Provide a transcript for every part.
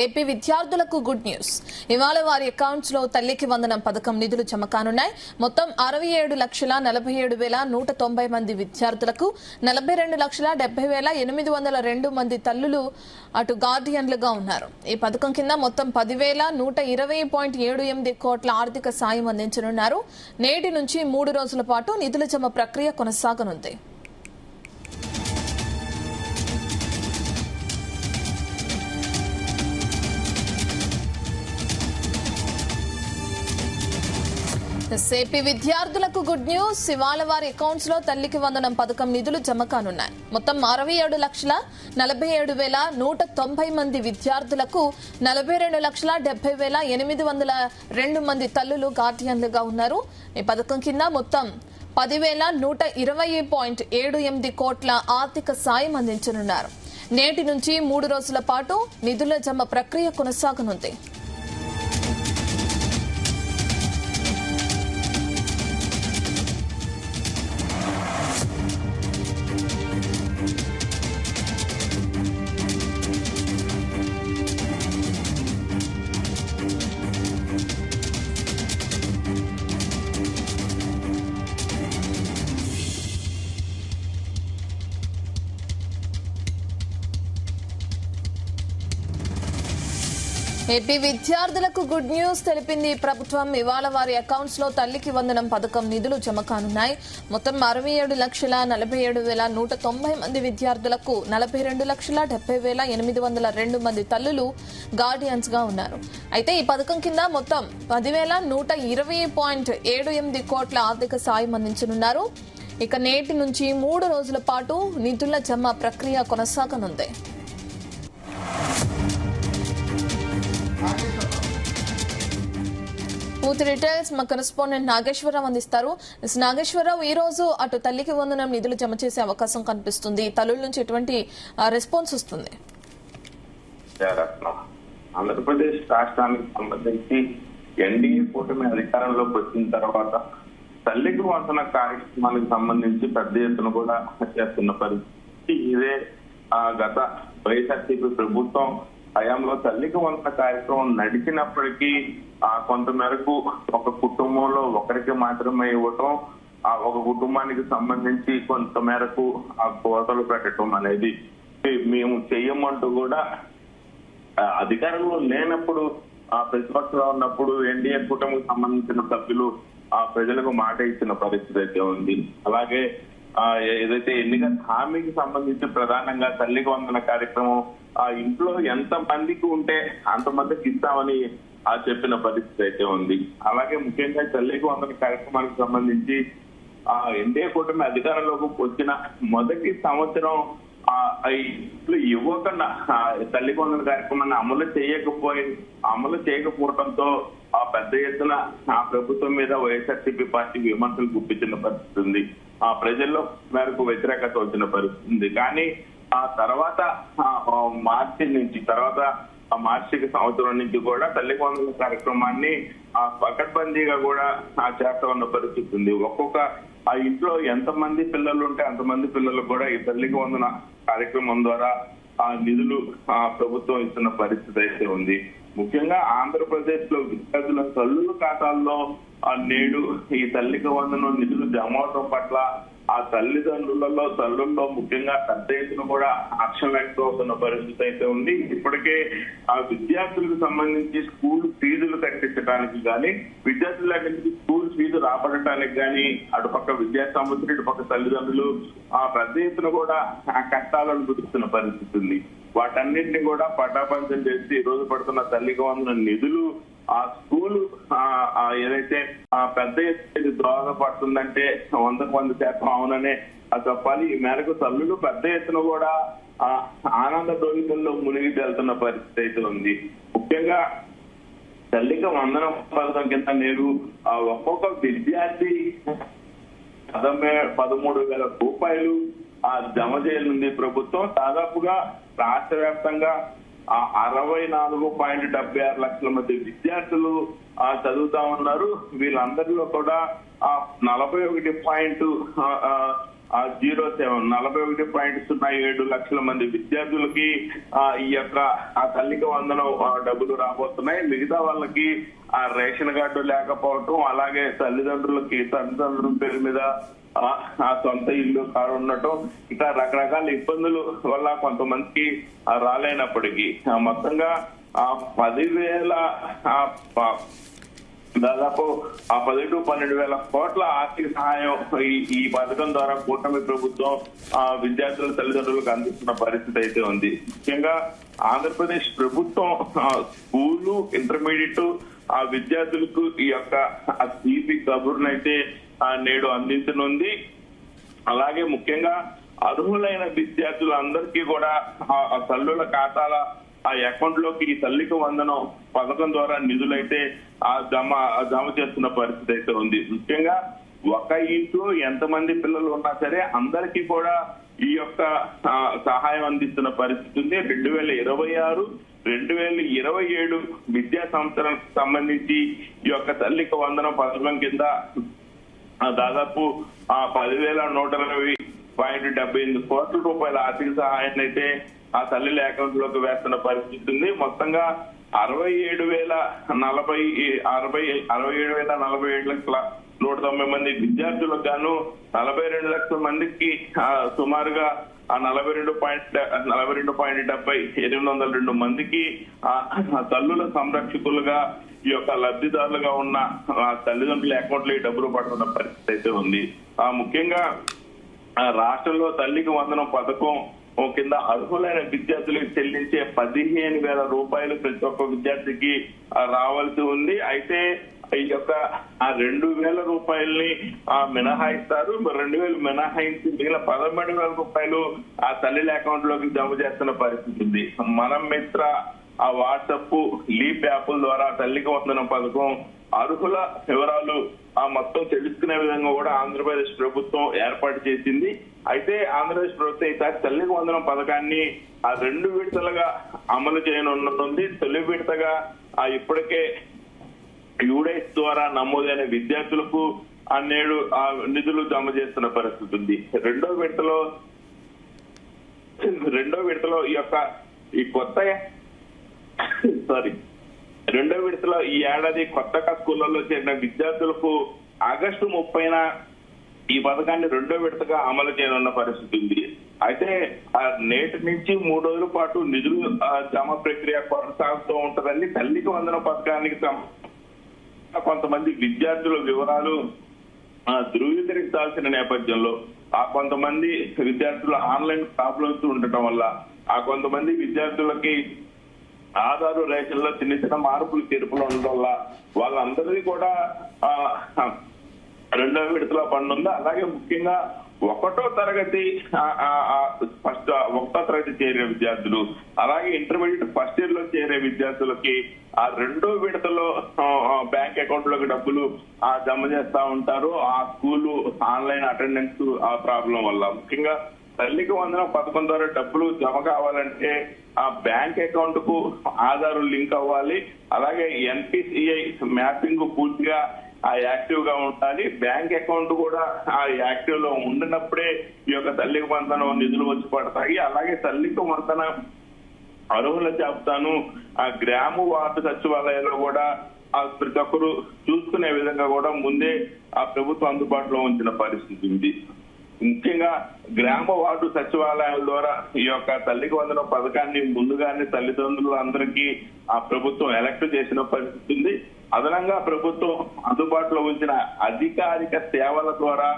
AP విద్యార్థులకు good news. ఇవాళ వారి అకౌంట్స్ లో తల్లికి వందనం పథకం నిధులు జమ కానున్నాయి. మొత్తం 67,47,190 మంది విద్యార్థులకు 42,70,802 మంది తల్లులు అటు గార్డియన్లుగా ఉన్నారు. ఈ పథకం కింద మొత్తం 10,120.78 కోట్ల ఆర్థిక సాయం అందించనున్నారు. నేటి నుంచి 3 రోజుల పాటు నిధుల జమ ప్రక్రియ కొనసాగనుంది. ఏపీ విద్యార్థులకు గుడ్ న్యూస్. ఇవాళ వారి అకౌంట్స్ లో తల్లికి వందనం పథకం నిధులు జమ కానున్నాయి. మొత్తం 67,47,190 మంది విద్యార్థులకు 42,70,802 మంది తల్లులు గార్డియన్లుగా ఉన్నారు. ఈ పథకం కింద మొత్తం 10,120.78 కోట్ల ఆర్థిక సాయం అందించనున్నారు. నేటి నుంచి 3 రోజుల పాటు నిధుల జమ ప్రక్రియ కొనసాగనుంది. ఏపీ విద్యార్థులకు గుడ్ న్యూస్ తెలిపింది ప్రభుత్వం. ఇవాళ వారి అకౌంట్స్ లో తల్లికి వందనం పథకం నిధులు జమ కానున్నాయి. మొత్తం 67,47,190 మంది విద్యార్థులకు 42,70,802 మంది తల్లులు గార్డియన్స్ గా ఉన్నారు. అయితే ఈ పథకం కింద మొత్తం 10,120.78 కోట్ల ఆర్థిక సాయం అందించనున్నారు. ఇక నేటి నుంచి 3 రోజుల పాటు నిధుల జమ ప్రక్రియ కొనసాగనుంది. పూర్తి డీటెయిల్స్ మా కరెస్పాండెంట్ నాగేశ్వరరావు అందిస్తారు. నాగేశ్వరరావు, ఈ రోజు అటు తల్లికి వందనం నిధులు జమ చేసే అవకాశం కనిపిస్తుంది. తల్లుల నుంచి ఎటువంటి రెస్పాన్స్ వస్తుంది? ఆంధ్రప్రదేశ్ రాష్ట్రానికి సంబంధించి ఎన్డీఏ కూటమి అధికారంలోకి వచ్చిన తర్వాత తల్లికి వందన కార్యక్రమానికి సంబంధించి పెద్ద ఎత్తున కూడా చేస్తున్న పరిస్థితి ఇదే. గత వైఎస్ఆర్సీపీ ప్రభుత్వం హయాంలో తల్లికి వందన కార్యక్రమం నడిచినప్పటికీ కొంత మేరకు ఒక కుటుంబంలో ఒకరికి మాత్రమే ఇవ్వటం, ఒక కుటుంబానికి సంబంధించి కొంత మేరకు ఆ కోతలు పెట్టడం అనేది మేము చెయ్యమంటూ కూడా అధికారంలో లేనప్పుడు ప్రతిపక్షంలో ఉన్నప్పుడు ఎన్డీఏ కూటమికి సంబంధించిన సభ్యులు ప్రజలకు మాట ఇచ్చిన పరిస్థితి అయితే ఉంది. అలాగే ఏదైతే ఎన్నికల హామీకి సంబంధించి ప్రధానంగా తల్లికి వందన కార్యక్రమం ఇంట్లో ఎంత మందికి ఉంటే అంతమందికి ఇస్తామని చెప్పిన పరిస్థితి అయితే ఉంది. అలాగే ముఖ్యంగా తల్లికి వందన కార్యక్రమానికి సంబంధించి ఎన్డీఏ కూటమి అధికారంలోకి వచ్చిన మొదటి సంవత్సరం ఇంట్లో ఇవ్వకుండా తల్లికి వందన కార్యక్రమాన్ని అమలు చేయకపోవడంతో పెద్ద ఎత్తున ప్రభుత్వం మీద వైఎస్ఆర్సీపీ పార్టీ విమర్శలు గుప్పించిన పరిస్థితి ఉంది. ప్రజల్లో మేరకు వ్యతిరేకత వచ్చిన పరిస్థితి ఉంది. కానీ ఆ తర్వాత మార్చికి సంవత్సరం నుంచి కూడా తల్లికి వందన కార్యక్రమాన్ని పకడ్బందీగా కూడా చేస్తా ఉన్న పరిస్థితి ఉంది. ఒక్కొక్క ఇంట్లో ఎంతమంది పిల్లలు ఉంటే అంతమంది పిల్లలు కూడా ఈ తల్లికి వందన కార్యక్రమం ద్వారా నిధులు ప్రభుత్వం ఇస్తున్న పరిస్థితి అయితే ఉంది. ముఖ్యంగా ఆంధ్రప్రదేశ్ లో విద్యార్థుల తల్లుల ఖాతాల్లో నేడు ఈ తల్లికి వందనం నిధులు జమ అవడం పట్ల తల్లుల్లో ముఖ్యంగా పెద్ద ఎత్తున కూడా హర్షం వ్యక్తం అవుతున్న పరిస్థితి అయితే ఉంది. ఇప్పటికే విద్యార్థులకు సంబంధించి స్కూల్ ఫీజులు కట్టించడానికి కానీ, విద్యార్థుల నుంచి స్కూల్ ఫీజు రాబడటానికి కానీ అటుపక్క విద్యా సంస్థలు ఇటుపక్క తల్లిదండ్రులు పెద్ద ఎత్తున కూడా కష్టాలను గుర్తున్న పరిస్థితి ఉంది. వాటన్నింటినీ కూడా పటాపంచం చేసి ఈ రోజు పడుతున్న తల్లికి వందన నిధులు ఆ స్కూలు ఏదైతే పెద్ద ఎత్తున దోహదపడుతుందంటే 100% అవుననే చెప్పాలి. ఈ మేరకు తల్లులు పెద్ద ఎత్తున కూడా ఆనంద డోలికల్లో మునిగి తేలుతున్న పరిస్థితి అయితే ఉంది. ముఖ్యంగా తల్లికి వందనం పథకం కింద నేడు ఒక్కొక్క విద్యార్థి 13,000 రూపాయలు జమ చేయనుంది ప్రభుత్వం. దాదాపుగా రాష్ట్ర వ్యాప్తంగా 64.76 లక్షల మంది విద్యార్థులు చదువుతా ఉన్నారు. వీళ్ళందరిలో కూడా 41 07 41.07 లక్షల మంది విద్యార్థులకి ఈ యొక్క ఆ తల్లికి వందనం డబ్బులు రాబోతున్నాయి. మిగతా వాళ్ళకి ఆ రేషన్ కార్డు లేకపోవటం, అలాగే తల్లిదండ్రుల పేరు మీద ఆ సొంత ఇల్లు కారు ఉండటం, ఇట్లా రకరకాల ఇబ్బందుల వల్ల కొంతమందికి రాలేనప్పటికీ మొత్తంగా 10,000 దాదాపు 10-12 కోట్ల ఆర్థిక సహాయం ఈ పథకం ద్వారా కూటమి ప్రభుత్వం విద్యార్థుల తల్లిదండ్రులకు అందిస్తున్న పరిస్థితి అయితే ఉంది. ముఖ్యంగా ఆంధ్రప్రదేశ్ ప్రభుత్వం స్కూలు, ఇంటర్మీడియట్ ఆ విద్యార్థులకు ఈ యొక్క తీపి కబుర్నైతే నేడు అందించనుంది. అలాగే ముఖ్యంగా అర్హులైన విద్యార్థులందరికీ కూడా ఆ తల్లుల ఖాతాల ఆ అకౌంట్ లోకి ఈ తల్లికి వందనం పథకం ద్వారా నిధులైతే జమ చేస్తున్న పరిస్థితి అయితే ఉంది. ముఖ్యంగా ఒక ఇంట్లో ఎంతమంది పిల్లలు ఉన్నా సరే అందరికీ కూడా ఈ యొక్క సహాయం అందిస్తున్న పరిస్థితి ఉంది. 2026, 2027 విద్యా సంవత్సరానికి సంబంధించి ఈ యొక్క తల్లికి వందనం పథకం కింద దాదాపు 10,120.78 కోట్ల రూపాయల ఆర్థిక సహాయాన్ని అయితే ఆ తల్లిల అకౌంట్ లోకి వేస్తున్న పరిస్థితి ఉంది. మొత్తంగా 67,047,190 మంది విద్యార్థులకు గాను 42 లక్షల మందికి సుమారుగా 42.802 మందికి తల్లుల సంరక్షకులుగా ఈ యొక్క లబ్ధిదారులుగా ఉన్న తల్లిదండ్రుల అకౌంట్ లో డబ్బులు పడుతున్న పరిస్థితి అయితే ఉంది. ముఖ్యంగా రాష్ట్రంలో తల్లికి వందనం పథకం కింద అర్హులైన విద్యార్థులకు చెల్లించే 15,000 రూపాయలు ప్రతి ఒక్క విద్యార్థికి రావాల్సి ఉంది. అయితే ఈ యొక్క 2,000 రూపాయల్ని మినహాయిస్తారు. 2,000 మినహాయించి మిగిలిన 13,000 రూపాయలు ఆ తల్లిల అకౌంట్ లోకి జమ చేస్తున్న పరిస్థితి ఉంది. మనం మిత్ర ఆ వాట్సాప్, లీప్ యాప్ల ద్వారా తల్లికి వందనం పథకం అర్హుల వివరాలు మొత్తం తెలుసుకునే విధంగా కూడా ఆంధ్రప్రదేశ్ ప్రభుత్వం ఏర్పాటు చేసింది. అయితే ఆంధ్రప్రదేశ్ ప్రభుత్వం ఈసారి తల్లికి వందనం పథకాన్ని 2 విడతలుగా అమలు చేయనున్నది. తొలి విడతగా ఇప్పటికే యూడైస్ ద్వారా నమోదైన విద్యార్థులకు నేడు నిధులు జమ చేస్తున్న పరిస్థితి ఉంది. రెండో విడతలో ఈ ఏడాది కొత్తగా స్కూళ్లలో చేరిన విద్యార్థులకు ఆగస్టు 30న ఈ పథకాన్ని రెండో విడతగా అమలు చేయనున్న పరిస్థితి ఉంది. అయితే నేటి నుంచి 3 రోజుల పాటు నిధులు జమ ప్రక్రియ కొనసాగుతూ ఉంటుందని తల్లికి వందనం పథకానికి కొంతమంది విద్యార్థుల వివరాలు ధృవీకరించాల్సిన నేపథ్యంలో కొంతమంది విద్యార్థులు ఆన్లైన్ ప్రాబ్లమ్స్ ఉండటం వల్ల కొంతమంది విద్యార్థులకి ఆధారు రేషన్లో చిన్న మార్పులు చేర్పులు ఉండడం వల్ల వాళ్ళందరినీ కూడా రెండో విడతలో పనుంది. అలాగే ముఖ్యంగా 1వ తరగతి చేరే విద్యార్థులు, అలాగే ఇంటర్మీడియట్ ఫస్ట్ ఇయర్ లో చేరే విద్యార్థులకి రెండో విడతలో బ్యాంక్ అకౌంట్ లోకి డబ్బులు జమ చేస్తా ఉంటారు. ఆ స్కూలు ఆన్లైన్ అటెండెన్స్ ప్రాబ్లం వల్ల ముఖ్యంగా తల్లికి వందనం పథకం ద్వారా డబ్బులు జమ కావాలంటే ఆ బ్యాంక్ అకౌంట్ కు ఆధార్ లింక్ అవ్వాలి. అలాగే NPCI మ్యాపింగ్ పూర్తిగా యాక్టివ్ గా ఉండాలి. బ్యాంక్ అకౌంట్ కూడా యాక్టివ్ లో ఉండినప్పుడే ఈ యొక్క తల్లికి వందనం నిధులు వచ్చి పడతాయి. అలాగే తల్లికి వందనం అర్హుల జాబితాను గ్రామ వార్డు సచివాలయాల్లో కూడా ప్రతి ఒక్కరు చూసుకునే విధంగా కూడా ముందే ప్రభుత్వం అందుబాటులో ఉంచిన పరిస్థితి ఉంది. ముఖ్యంగా గ్రామ వార్డు సచివాలయాల ద్వారా ఈ యొక్క తల్లికి వందనం పథకాన్ని ముందుగానే తల్లిదండ్రులందరికీ ప్రభుత్వం ఎలక్ట్ చేసిన పరిస్థితి ఉంది. అదనంగా ప్రభుత్వం అందుబాటులో ఉంచిన అధికారిక సేవల ద్వారా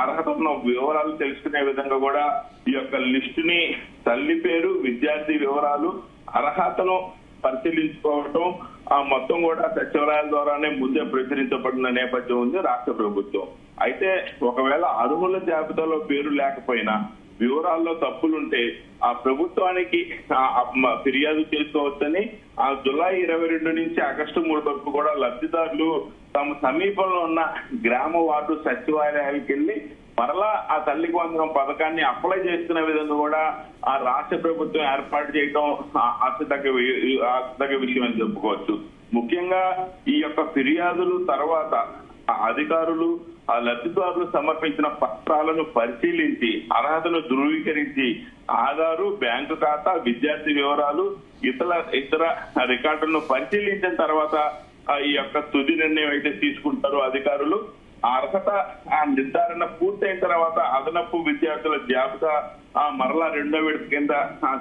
అర్హత ఉన్న వివరాలు తెలుసుకునే విధంగా కూడా ఈ యొక్క లిస్టుని తల్లి పేరు, విద్యార్థి వివరాలు, అర్హతను పరిశీలించుకోవటం మొత్తం కూడా సచివాలయాల ద్వారానే ముందే ప్రచురించబడిన నేపథ్యం ఉంది రాష్ట్ర ప్రభుత్వం. అయితే ఒకవేళ అర్హుల జాబితాలో పేరు లేకపోయినా వివరాల్లో తప్పులుంటే ప్రభుత్వానికి ఫిర్యాదు చేసుకోవచ్చని జూలై 22 నుంచి ఆగస్టు 3 వరకు కూడా లబ్ధిదారులు తమ సమీపంలో ఉన్న గ్రామ వార్డు సచివాలయాలకు వెళ్లి మరలా తల్లికి వందనం పథకాన్ని అప్లై చేసుకునే విధంగా కూడా రాష్ట్ర ప్రభుత్వం ఏర్పాటు చేయడం ఆసక్తిదగ్గ విషయం అని చెప్పుకోవచ్చు. ముఖ్యంగా ఈ యొక్క ఫిర్యాదులు తర్వాత ఆ అధికారులు ఆ లబ్ధిదారులు సమర్పించిన పత్రాలను పరిశీలించి అర్హతను ధృవీకరించి ఆధారు, బ్యాంకు ఖాతా, విద్యార్థి వివరాలు, ఇతర రికార్డులను పరిశీలించిన తర్వాత ఈ యొక్క తుది నిర్ణయం అయితే తీసుకుంటారు అధికారులు. ఆ అర్హత నిర్ధారణ పూర్తయిన తర్వాత అదనపు విద్యార్థుల జాబితా మరలా రెండో విడత కింద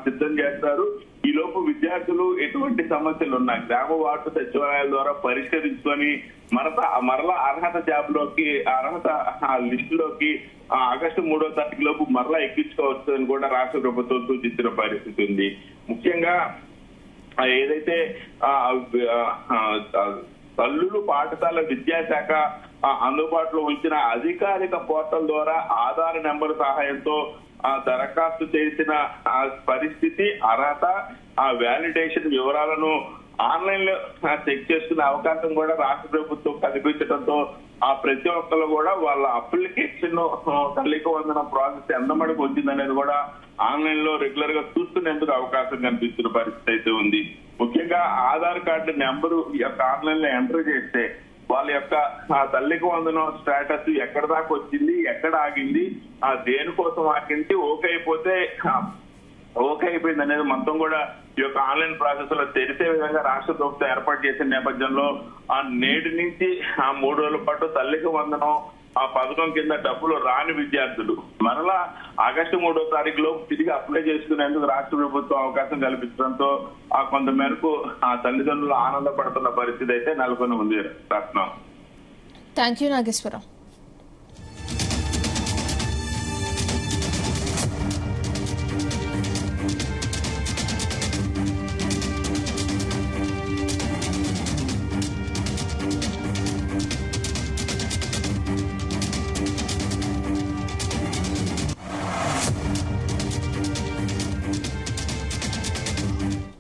సిద్ధం చేస్తారు. ఈ లోపు విద్యార్థులు ఎటువంటి సమస్యలు ఉన్నా గ్రామ వార్డు సచివాలయాల ద్వారా పరిష్కరించుకొని మరలా అర్హత జాబులోకి, అర్హత లిస్టులోకి ఆగస్టు 3వ తారీఖు లోపు మరలా ఎక్కించుకోవచ్చు అని కూడా రాష్ట్ర ప్రభుత్వం సూచించిన పరిస్థితి ఉంది. ముఖ్యంగా ఏదైతే తల్లులు పాఠశాల విద్యాశాఖ అందుబాటులో ఉంచిన అధికారిక పోర్టల్ ద్వారా ఆధార్ నెంబర్ సహాయంతో దరఖాస్తు చేసిన పరిస్థితి, అర్హత, వ్యాలిడేషన్ వివరాలను ఆన్లైన్ లో చెక్ చేసుకునే అవకాశం కూడా రాష్ట్ర ప్రభుత్వం కల్పించడంతో ప్రతి ఒక్కరు కూడా వాళ్ళ అప్లికేషన్ తల్లికి వందన ప్రాసెస్ ఎంత మటుకు వచ్చిందనేది కూడా ఆన్లైన్ లో రెగ్యులర్ గా చూసుకునేందుకు అవకాశం కనిపిస్తున్న పరిస్థితి అయితే ఉంది. ముఖ్యంగా ఆధార్ కార్డు నెంబరు ఆన్లైన్ లో ఎంటర్ చేస్తే వాళ్ళ యొక్క తల్లికి వందనం స్టేటస్ ఎక్కడ దాకా వచ్చింది, ఎక్కడ ఆగింది, దేనికోసం ఆగింది, ఓకే అయిపోయింది అనేది మొత్తం కూడా ఈ యొక్క ఆన్లైన్ ప్రాసెస్ లో తెలిసే విధంగా రాష్ట్ర ప్రభుత్వం ఏర్పాటు చేసిన నేపథ్యంలో నేటి నుంచి 3 రోజుల పాటు తల్లికి వందనం పథకం కింద డబ్బులు రాని విద్యార్థులు మరలా ఆగస్టు 3వ తారీఖులో తిరిగి అప్లై చేసుకునేందుకు రాష్ట్ర ప్రభుత్వం అవకాశం కల్పించడంతో కొంత మేరకు తల్లిదండ్రులు ఆనందపడుతున్న పరిస్థితి అయితే నెలకొని ఉంది. రత్నం. Thank you Nageswararao.